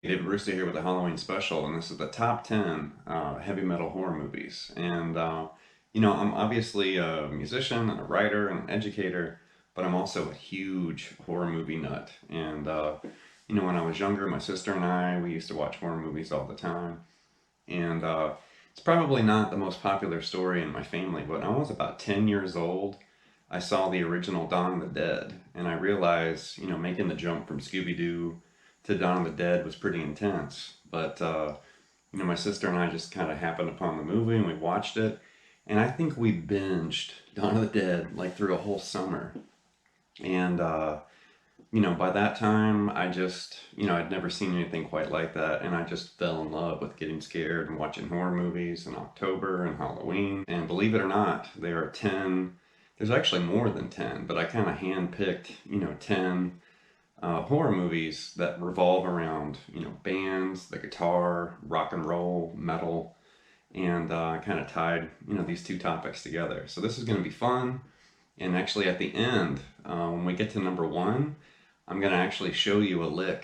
David Brewster here with a Halloween special, and this is the top 10 heavy metal horror movies. And, I'm obviously a musician and a writer and an educator, but I'm also a huge horror movie nut. And, when I was younger, my sister and we used to watch horror movies all the time. And it's probably not the most popular story in my family, but when I was about 10 years old, I saw the original Dawn of the Dead, and I realized, making the jump from Scooby-Doo to Dawn of the Dead was pretty intense. But, my sister and I just kind of happened upon the movie and we watched it, and I think we binged Dawn of the Dead like through a whole summer. And, by that time, I just, I'd never seen anything quite like that, and I just fell in love with getting scared and watching horror movies in October and Halloween. And believe it or not, there are 10, there's actually more than 10, but I kind of handpicked, 10 horror movies that revolve around, bands, the guitar, rock and roll, metal, and kind of tied, these two topics together. So this is going to be fun. And actually, at the end, when we get to number one, I'm going to actually show you a lick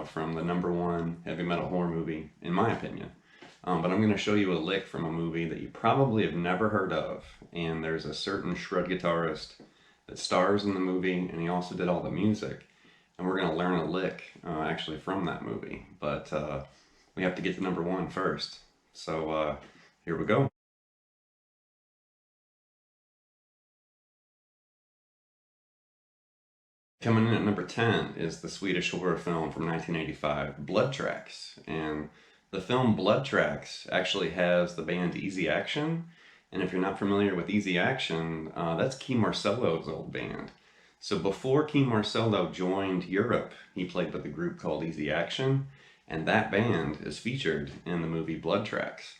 from the number one heavy metal horror movie, in my opinion. But I'm going to show you a lick from a movie that you probably have never heard of. And there's a certain shred guitarist that stars in the movie, and he also did all the music. And we're going to learn a lick actually from that movie. But we have to get to number one first. So here we go. Coming in at number 10 is the Swedish horror film from 1985, Blood Tracks. And the film Blood Tracks actually has the band Easy Action. And if you're not familiar with Easy Action, that's Key Marcello's old band. So before Key Marcello joined Europe, he played with a group called Easy Action, and that band is featured in the movie Blood Tracks.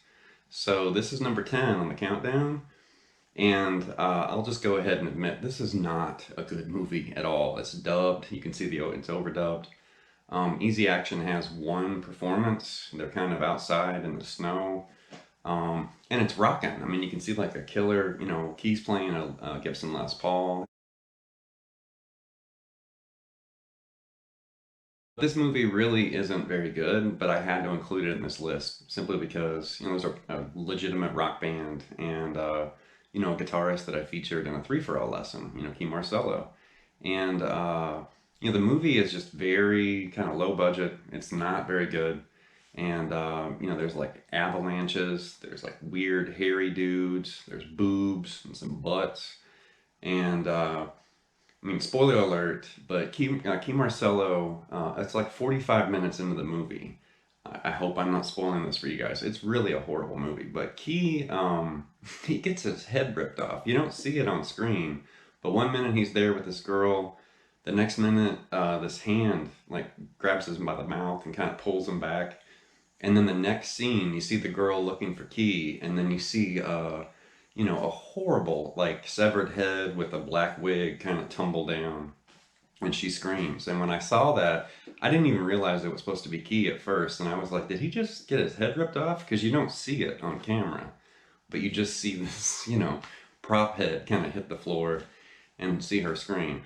So this is number 10 on the countdown. And I'll just go ahead and admit this is not a good movie at all. It's dubbed. You can see it's overdubbed. Easy Action has one performance. They're kind of outside in the snow. And it's rockin'. I mean, you can see like a killer, Keys playing a Gibson Les Paul. This movie really isn't very good, but I had to include it in this list simply because, there's a legitimate rock band and, a guitarist that I featured in a three-for-all lesson, Key Marcello. And, the movie is just very kind of low budget. It's not very good. And, there's like avalanches, there's like weird hairy dudes, there's boobs and some butts. And, I mean, spoiler alert, but Key Marcello, it's like 45 minutes into the movie. I hope I'm not spoiling this for you guys. It's really a horrible movie, but Key, he gets his head ripped off. You don't see it on screen, but one minute he's there with this girl, the next minute, this hand like grabs him by the mouth and kind of pulls him back. And then the next scene, you see the girl looking for Key, and then you see a horrible, like, severed head with a black wig kind of tumble down, and she screams. And when I saw that, I didn't even realize it was supposed to be Key at first, and I was like, did he just get his head ripped off? Because you don't see it on camera, but you just see this, prop head kind of hit the floor and see her scream.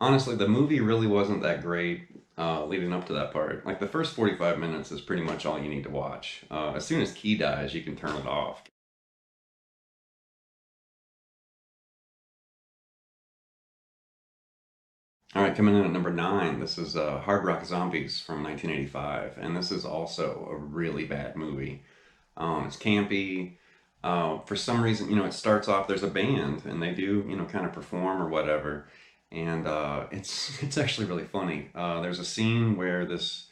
Honestly, the movie really wasn't that great leading up to that part. Like, the first 45 minutes is pretty much all you need to watch. As soon as Key dies, you can turn it off. All right, coming in at number 9, this is Hard Rock Zombies from 1985, and this is also a really bad movie. It's campy. For some reason, it starts off, there's a band, and they do, kind of perform or whatever, and it's actually really funny. There's a scene where this,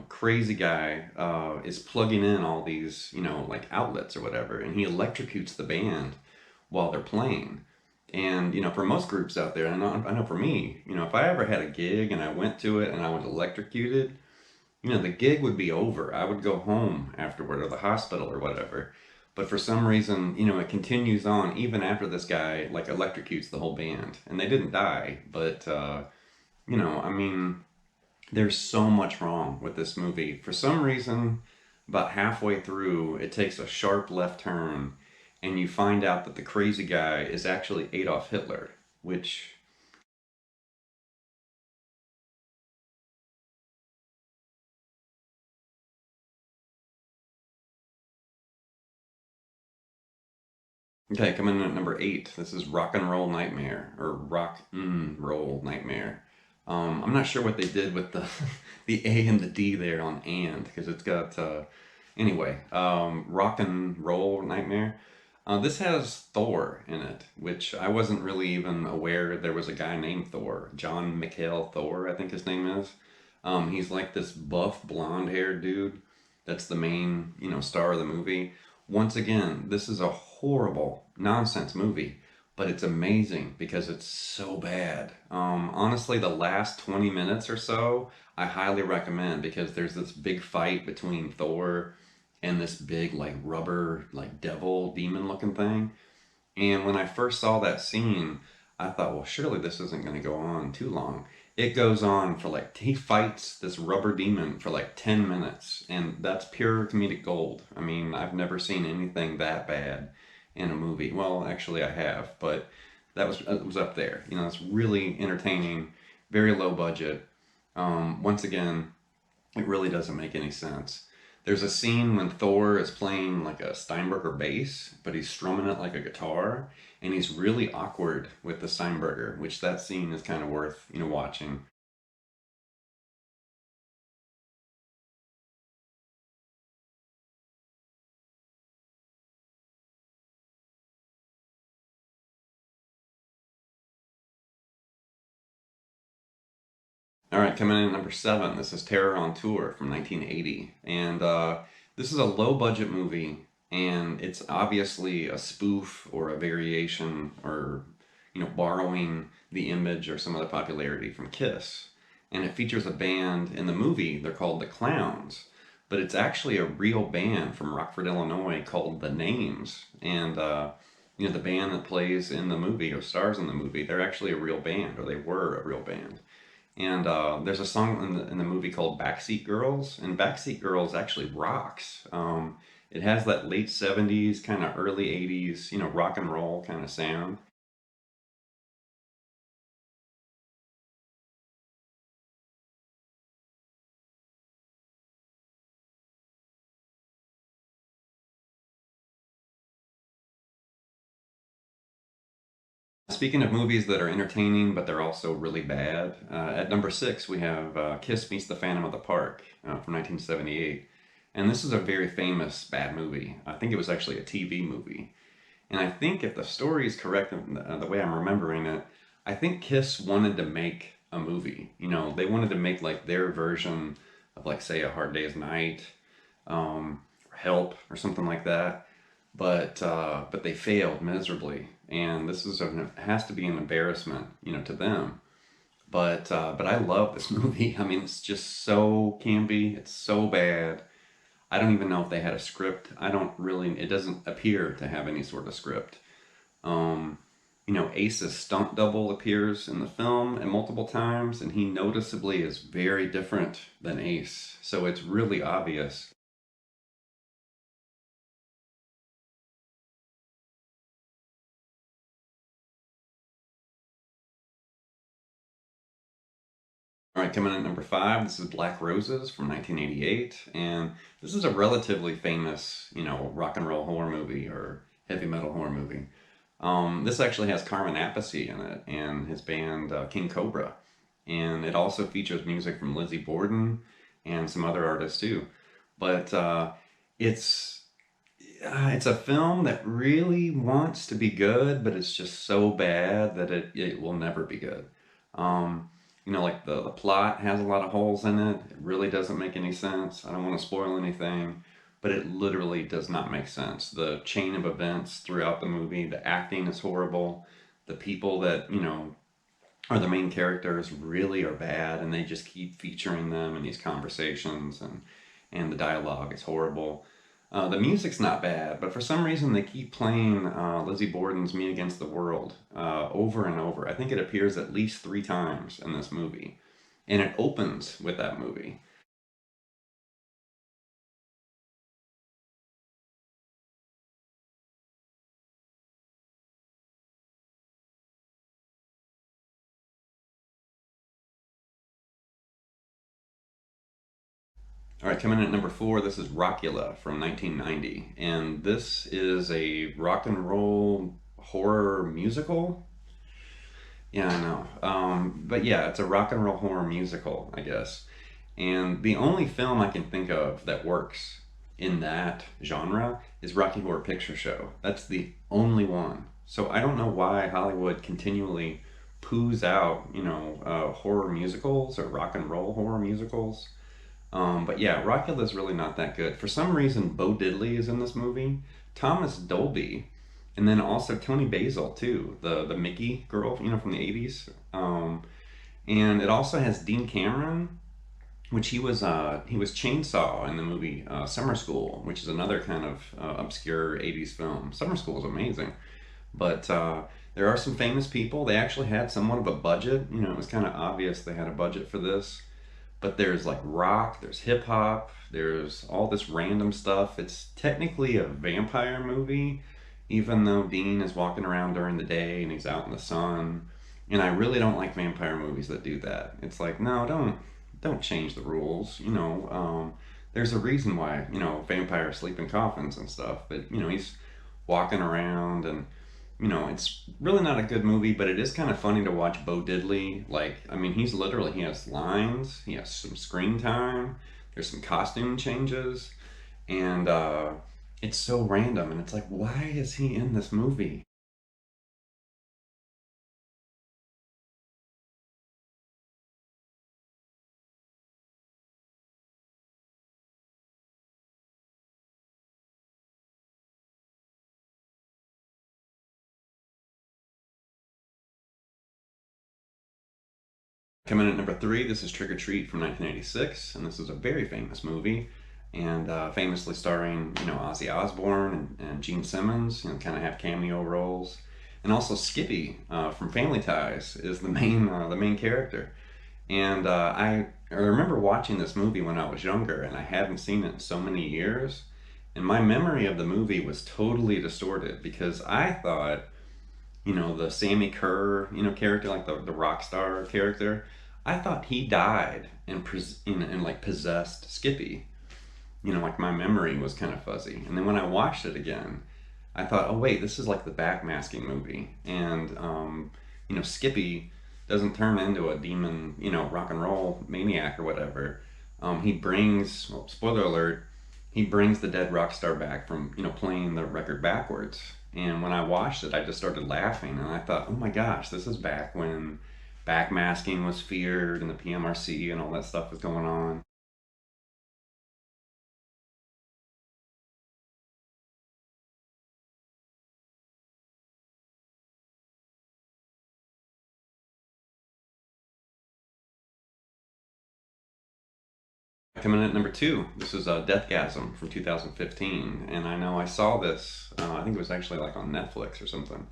crazy guy is plugging in all these, like outlets or whatever, and he electrocutes the band while they're playing. And, for most groups out there, I know for me, if I ever had a gig and I went to it and I was electrocuted, the gig would be over. I would go home afterward or the hospital or whatever. But for some reason, it continues on even after this guy like electrocutes the whole band. And they didn't die, but I mean, there's so much wrong with this movie. For some reason, about halfway through, it takes a sharp left turn, and you find out that the crazy guy is actually Adolf Hitler, which Okay, coming in at number eight. This is Rock and Roll Nightmare or Roll Nightmare. I'm not sure what they did with the the A and the D there on and because it's got anyway. Rock and Roll Nightmare. This has Thor in it, which I wasn't really even aware there was a guy named Thor. John Mikhail Thor, I think his name is. He's like this buff blonde-haired dude that's the main, star of the movie. Once again, this is a horrible nonsense movie, but it's amazing because it's so bad. Honestly, the last 20 minutes or so, I highly recommend because there's this big fight between Thor and this big like rubber like devil demon looking thing. And when I first saw that scene, I thought, well, surely this isn't going to go on too long. It goes on for like, he fights this rubber demon for like 10 minutes, and that's pure comedic gold. I mean, I've never seen anything that bad in a movie. Well, actually, I have, but it was up there. It's really entertaining, very low budget. Once again, it really doesn't make any sense. There's a scene when Thor is playing like a Steinberger bass, but he's strumming it like a guitar, and he's really awkward with the Steinberger, which that scene is kind of worth, watching. All right, coming in at number seven, this is Terror on Tour from 1980. And this is a low budget movie, and it's obviously a spoof or a variation or, borrowing the image or some other popularity from Kiss. And it features a band in the movie, they're called the Clowns, but it's actually a real band from Rockford, Illinois called The Names. And, the band that plays in the movie or stars in the movie, they're actually a real band, or they were a real band. And there's a song in the movie called Backseat Girls, and Backseat Girls actually rocks. It has that late 70s, kind of early 80s, rock and roll kind of sound. Speaking of movies that are entertaining, but they're also really bad, at number six we have Kiss Meets the Phantom of the Park from 1978. And this is a very famous bad movie. I think it was actually a TV movie. And I think if the story is correct, the way I'm remembering it, I think Kiss wanted to make a movie. They wanted to make like their version of like say A Hard Day's Night, or Help, or something like that. But they failed miserably, and this has to be an embarrassment, to them. But I love this movie. I mean, it's just so campy. It's so bad. I don't even know if they had a script. I don't really. It doesn't appear to have any sort of script. Um, Ace's stunt double appears in the film and multiple times, and he noticeably is very different than Ace. So it's really obvious. All right, coming in at number five, this is Black Roses from 1988, and this is a relatively famous, rock and roll horror movie or heavy metal horror movie. This actually has Carmen Appice in it and his band King Cobra, and it also features music from Lizzie Borden and some other artists too. But it's it's a film that really wants to be good, but it's just so bad that it will never be good. Um, like the plot has a lot of holes in it. It really doesn't make any sense. I don't want to spoil anything, but it literally does not make sense. The chain of events throughout the movie, the acting is horrible. The people that, are the main characters really are bad, and they just keep featuring them in these conversations, and the dialogue is horrible. The music's not bad, but for some reason they keep playing Lizzie Borden's "Me Against the World" over and over. I think it appears at least three times in this movie, and it opens with that movie. All right, coming in at number four, this is Rockula from 1990, and this is a rock and roll horror musical. Yeah, I know. But yeah, it's a rock and roll horror musical, I guess. And the only film I can think of that works in that genre is Rocky Horror Picture Show. That's the only one. So I don't know why Hollywood continually poos out, horror musicals or rock and roll horror musicals. But yeah, Rockula is really not that good. For some reason, Bo Diddley is in this movie, Thomas Dolby, and then also Tony Basil too, the Mickey girl, from the 80s. And it also has Dean Cameron, which he was Chainsaw in the movie Summer School, which is another kind of obscure 80s film. Summer School is amazing, but there are some famous people. They actually had somewhat of a budget. It was kind of obvious they had a budget for this. But there's like rock, there's hip hop, there's all this random stuff. It's technically a vampire movie, even though Dean is walking around during the day and he's out in the sun. And I really don't like vampire movies that do that. It's like, no, don't change the rules. There's a reason why vampires sleep in coffins and stuff. But he's walking around and it's really not a good movie, but it is kind of funny to watch Bo Diddley. Like, I mean, he has lines, he has some screen time, there's some costume changes, and it's so random. And it's like, why is he in this movie? Coming in at number three, this is Trick or Treat from 1986, and this is a very famous movie, and famously starring Ozzy Osbourne and Gene Simmons, kind of have cameo roles, and also Skippy from Family Ties is the main character. And I remember watching this movie when I was younger, and I hadn't seen it in so many years, and my memory of the movie was totally distorted because I thought the Sammy Kerr, character, like the rock star character. I thought he died and like possessed Skippy. Like my memory was kind of fuzzy. And then when I watched it again, I thought, oh wait, this is like the backmasking movie. And Skippy doesn't turn into a demon, rock and roll maniac or whatever. He brings, well, spoiler alert, he brings the dead rock star back from playing the record backwards. And when I watched it, I just started laughing, and I thought, oh my gosh, this is back when backmasking was feared and the PMRC and all that stuff was going on. Coming in at number two, this is Deathgasm from 2015, and I know I saw this. I think it was actually like on Netflix or something.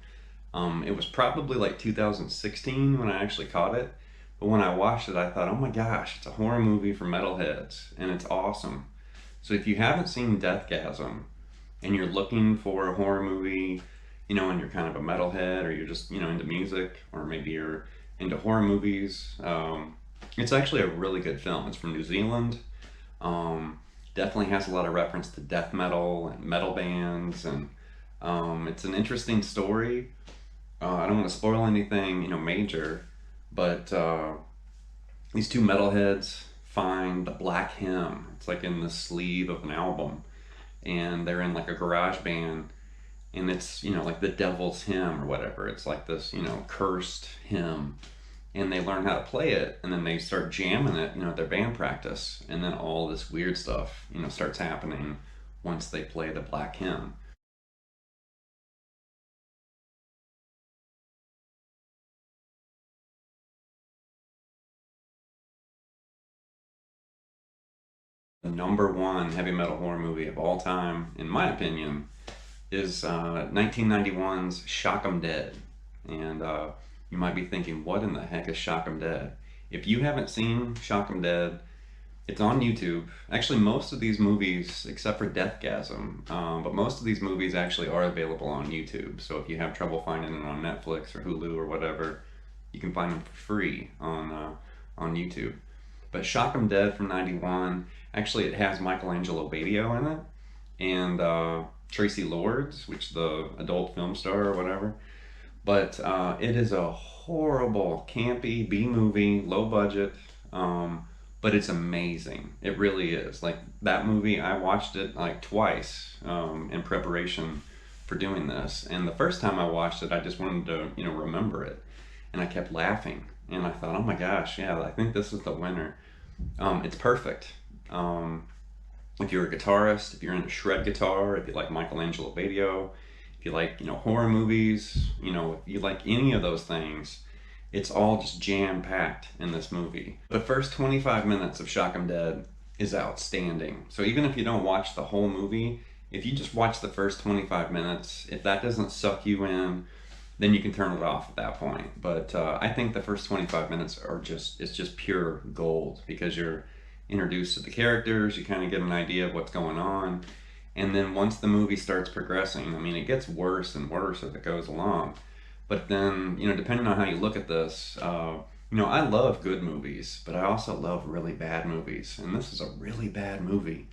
It was probably like 2016 when I actually caught it, but when I watched it, I thought, oh my gosh, it's a horror movie for metalheads, and it's awesome. So if you haven't seen Deathgasm and you're looking for a horror movie, and you're kind of a metalhead or you're just into music or maybe you're into horror movies, it's actually a really good film. It's from New Zealand. Definitely has a lot of reference to death metal and metal bands, and it's an interesting story. I don't want to spoil anything, major, but these two metalheads find the black hymn. It's like in the sleeve of an album, and they're in like a garage band, and it's like the devil's hymn or whatever. It's like this cursed hymn, and they learn how to play it, and then they start jamming it at their band practice, and then all this weird stuff starts happening once they play the black hymn. The number one heavy metal horror movie of all time, in my opinion, is 1991's Shock 'em Dead. And you might be thinking, what in the heck is Shock 'em Dead? If you haven't seen Shock 'em Dead, it's on YouTube. Actually, most of these movies, except for Deathgasm, but most of these movies actually are available on YouTube. So if you have trouble finding it on Netflix or Hulu or whatever, you can find them for free on YouTube. But Shock 'Em Dead from '91, actually it has Michelangelo Badio in it, and Tracy Lords, which the adult film star or whatever. But it is a horrible, campy B movie, low budget, but it's amazing. It really is. Like that movie, I watched it like twice in preparation for doing this. And the first time I watched it, I just wanted to, remember it, and I kept laughing. And I thought, oh my gosh, yeah, I think this is the winner. It's perfect. If you're a guitarist, if you're into shred guitar, if you like Michelangelo Badio, if you like, horror movies, if you like any of those things, it's all just jam-packed in this movie. The first 25 minutes of Shock 'Em Dead is outstanding. So even if you don't watch the whole movie, if you just watch the first 25 minutes, if that doesn't suck you in, then you can turn it off at that point. But I think the first 25 minutes it's just pure gold, because you're introduced to the characters, you kind of get an idea of what's going on. And then once the movie starts progressing, I mean, it gets worse and worse as it goes along. But then, depending on how you look at this, I love good movies, but I also love really bad movies. And this is a really bad movie.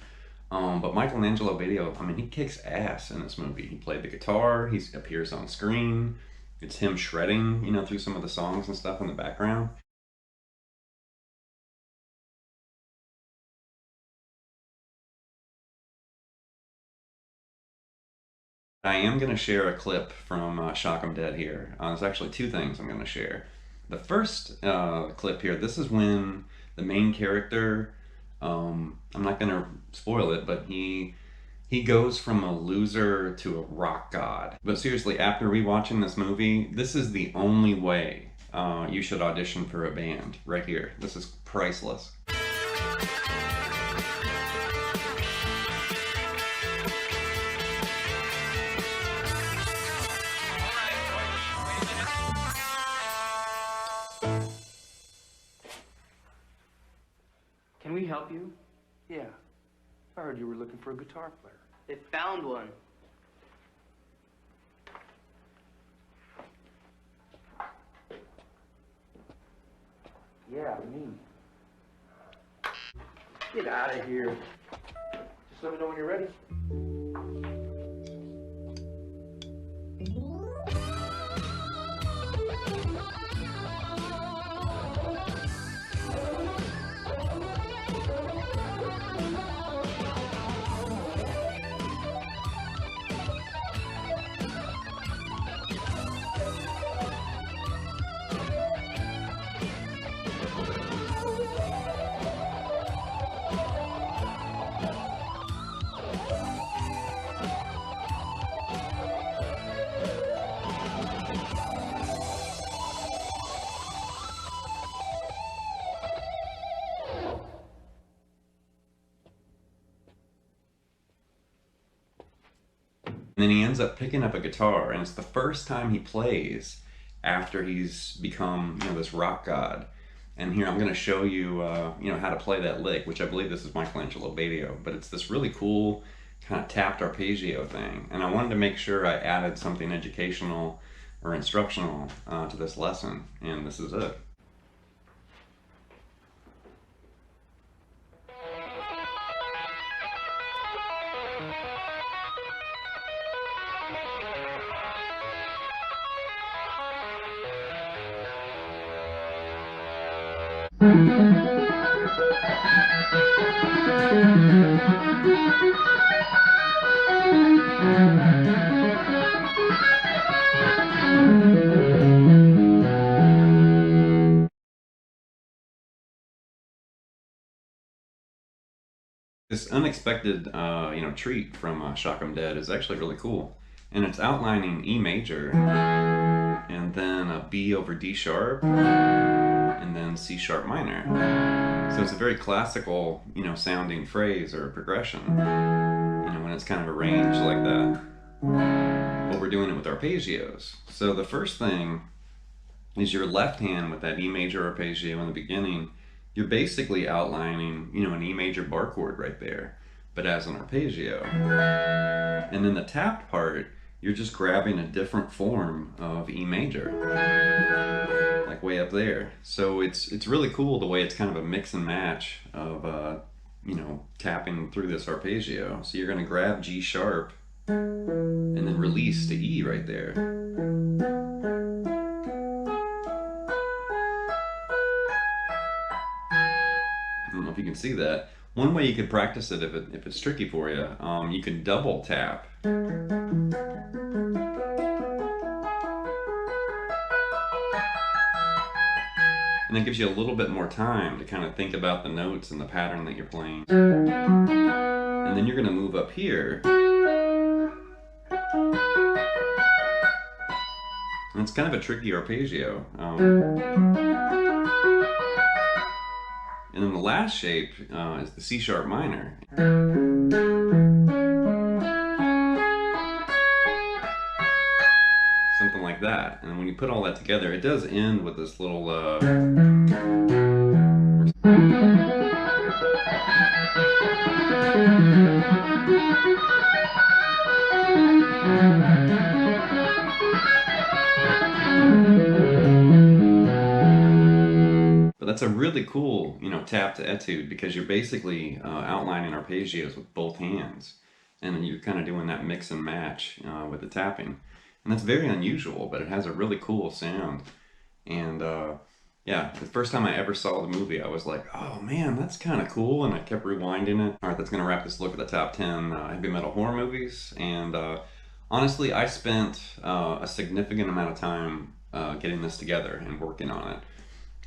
But Michelangelo Badio, I mean, he kicks ass in this movie. He played the guitar, he appears on screen. It's him shredding, through some of the songs and stuff in the background. I am going to share a clip from Shock 'Em Dead here. There's actually two things I'm going to share. The first clip here, this is when the main character, I'm not going to spoil it, but he goes from a loser to a rock god. But seriously, after rewatching this movie, this is the only way you should audition for a band right here. This is priceless. Can we help you? Yeah. I heard you were looking for a guitar player. They found one. Yeah, me. Get out of here. Just let me know when you're ready. And then he ends up picking up a guitar, and it's the first time he plays after he's become, this rock god. And here I'm going to show you, how to play that lick, which I believe this is Michelangelo Badio, but it's this really cool kind of tapped arpeggio thing. And I wanted to make sure I added something educational or instructional to this lesson, and this is it. This unexpected, treat from Shock 'Em Dead is actually really cool, and it's outlining E major, and then a B over D sharp, and then C sharp minor. So it's a very classical, sounding phrase or progression, when it's kind of arranged like that. But we're doing it with arpeggios. So the first thing is your left hand with that E major arpeggio in the beginning. You're basically outlining, an E major bar chord right there, but as an arpeggio. And then the tapped part, you're just grabbing a different form of E major, like way up there. So it's really cool the way it's kind of a mix and match of you know, tapping through this arpeggio. So you're going to grab G sharp and then release to E right there. I don't know if you can see that. One way you could practice it if it's tricky for you, you can double tap. And that gives you a little bit more time to kind of think about the notes and the pattern that you're playing. And then you're going to move up here. And it's kind of a tricky arpeggio. And then the last shape is the C sharp minor. Something like that. And when you put all that together, it does end with this little but that's a really cool, you know, tap to etude, because you're basically outlining arpeggios with both hands, and then you're kind of doing that mix and match with the tapping. And that's very unusual, but it has a really cool sound. And yeah, the first time I ever saw the movie, I was like, oh man, that's kind of cool, and I kept rewinding it. All right, that's going to wrap this look at the top 10 heavy metal horror movies. And honestly, I spent a significant amount of time getting this together and working on it.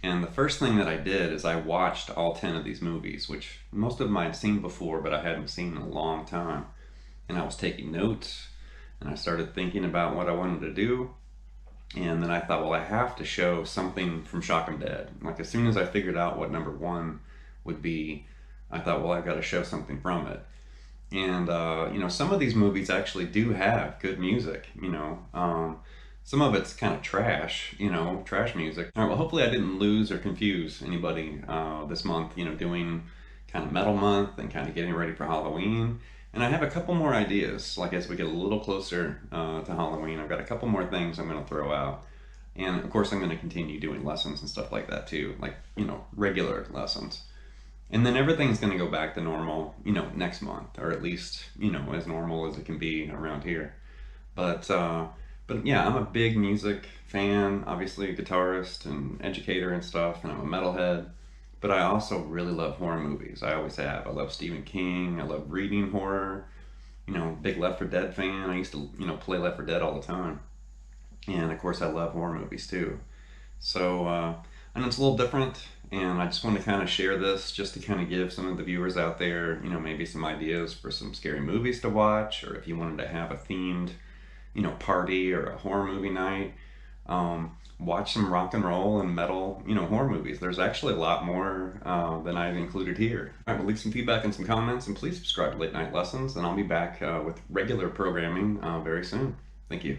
And the first thing that I did is I watched all 10 of these movies, which most of them I'd seen before, but I hadn't seen in a long time. And I was taking notes, and I started thinking about what I wanted to do. And then I thought, well, I have to show something from Shock 'Em Dead. Like, as soon as I figured out what number 1 would be, I thought, well, I've got to show something from it. And, you know, some of these movies actually do have good music, you know. Some of it's kind of trash, you know, trash music. All right, well, hopefully I didn't lose or confuse anybody this month, you know, doing kind of metal month and kind of getting ready for Halloween. And I have a couple more ideas, like as we get a little closer to Halloween. I've got a couple more things I'm going to throw out. And of course I'm going to continue doing lessons and stuff like that too, like, you know, regular lessons. And then everything's going to go back to normal, you know, next month, or at least, you know, as normal as it can be around here. But yeah, I'm a big music fan, obviously a guitarist and educator and stuff, and I'm a metalhead. But I also really love horror movies. I always have. I love Stephen King. I love reading horror. You know, big Left 4 Dead fan. I used to, you know, play Left 4 Dead all the time. And of course, I love horror movies too. So I know it's a little different, and I just want to kind of share this just to kind of give some of the viewers out there, you know, maybe some ideas for some scary movies to watch, or if you wanted to have a themed, you know, party or a horror movie night. Watch some rock and roll and metal, you know, horror movies. There's actually a lot more than I've included here. All right, well, leave some feedback and some comments, and please subscribe to Late Night Lessons, and I'll be back with regular programming very soon. Thank you.